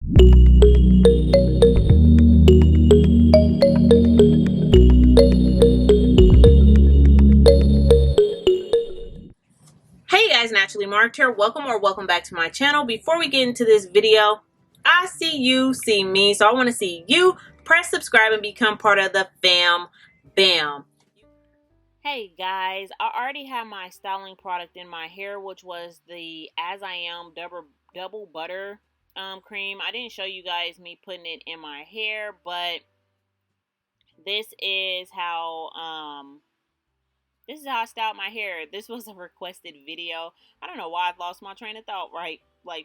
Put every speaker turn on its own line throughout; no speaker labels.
Hey guys, Naturally Marked here. Welcome back to my channel. Before we get into this video, I see you, see me, so I want to see you. Press subscribe and become part of the fam bam. Hey guys, I already have my styling product in my hair, which was the As I Am double butter cream. I didn't show you guys me putting it in my hair, but this is how I styled my hair. This was a requested video. I don't know why I've lost my train of thought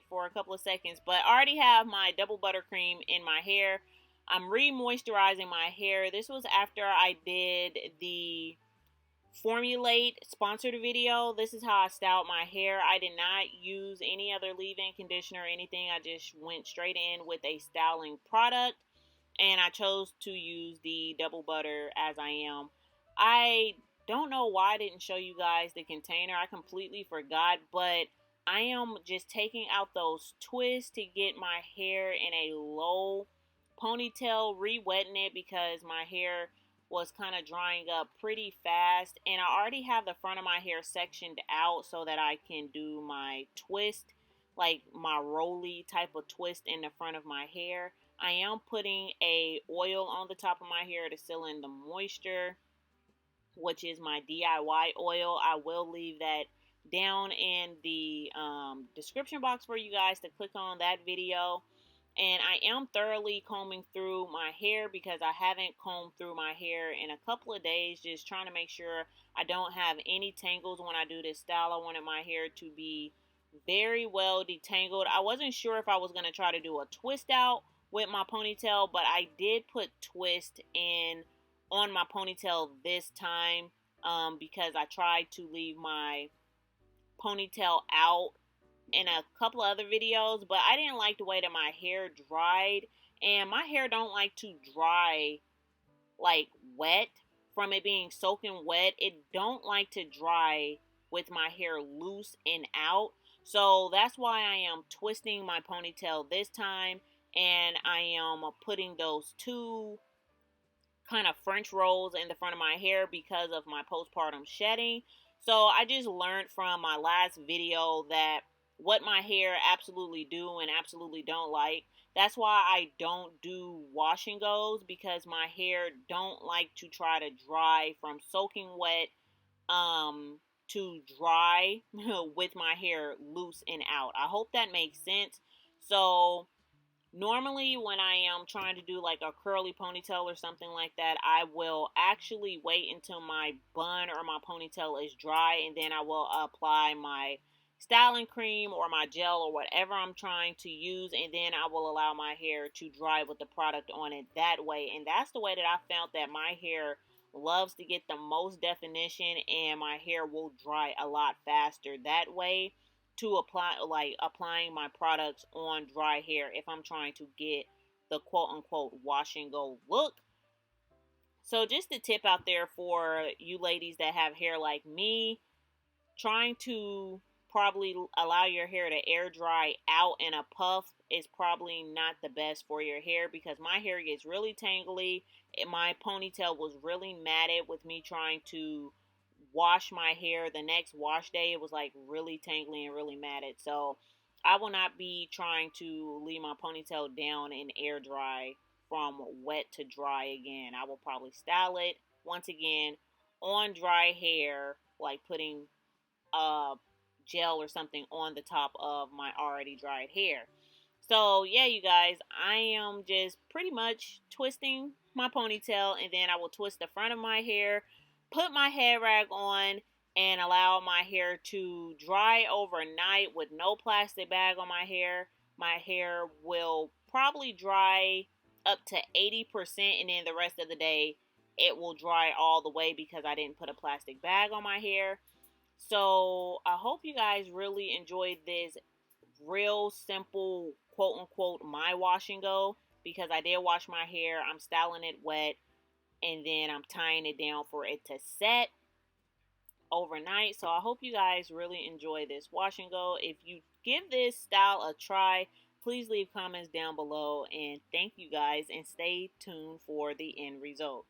for a couple of seconds, but I already have my double buttercream in my hair. I'm re-moisturizing my hair. This was after I did the Formulate sponsored video. This is how I styled my hair. I did not use any other leave-in conditioner or anything. I just went straight in with a styling product, and I chose to use the double butter As I Am. I don't know why I didn't show you guys the container. I completely forgot, but I am just taking out those twists to get my hair in a low ponytail, re-wetting it because my hair was kind of drying up pretty fast, and I already have the front of my hair sectioned out so that I can do my twist, like my rolly type of twist in the front of my hair. I am putting a oil on the top of my hair to seal in the moisture, which is my DIY oil. I will leave that down in the description box for you guys to click on that video. And I am thoroughly combing through my hair because I haven't combed through my hair in a couple of days, just trying to make sure I don't have any tangles when I do this style. I wanted my hair to be very well detangled. I wasn't sure if I was going to try to do a twist out with my ponytail, but I did put twist in on my ponytail this time because I tried to leave my ponytail out in a couple of other videos, but I didn't like the way that my hair dried, and my hair don't like to dry like wet from it being soaking wet. It don't like to dry with my hair loose and out, so that's why I am twisting my ponytail this time, and I am putting those two kind of French rolls in the front of my hair because of my postpartum shedding. So I just learned from my last video that what my hair absolutely do and absolutely don't like. That's why I don't do wash and goes, because my hair don't like to try to dry from soaking wet to dry with my hair loose and out. I hope that makes sense. So normally when I am trying to do like a curly ponytail or something like that, I will actually wait until my bun or my ponytail is dry, and then I will apply my styling cream or my gel or whatever I'm trying to use, and then I will allow my hair to dry with the product on it that way. And that's the way that I found that my hair loves to get the most definition, and my hair will dry a lot faster that way, to applying my products on dry hair if I'm trying to get the quote unquote wash and go look. So just a tip out there for you ladies that have hair like me, trying to probably allow your hair to air dry out in a puff is probably not the best for your hair, because my hair gets really tangly and my ponytail was really matted with me trying to wash my hair. The next wash day, it was like really tangly and really matted. So I will not be trying to leave my ponytail down and air dry from wet to dry again. I will probably style it once again on dry hair, like putting gel or something on the top of my already dried hair. So yeah, you guys, I am just pretty much twisting my ponytail, and then I will twist the front of my hair, put my hair rag on, and allow my hair to dry overnight with no plastic bag on my hair. My hair will probably dry up to 80%, and then the rest of the day it will dry all the way because I didn't put a plastic bag on my hair. So I hope you guys really enjoyed this real simple quote unquote my wash and go, because I did wash my hair. I'm styling it wet, and then I'm tying it down for it to set overnight. So I hope you guys really enjoy this wash and go. If you give this style a try, Please leave comments down below, and thank you guys, and stay tuned for the end result.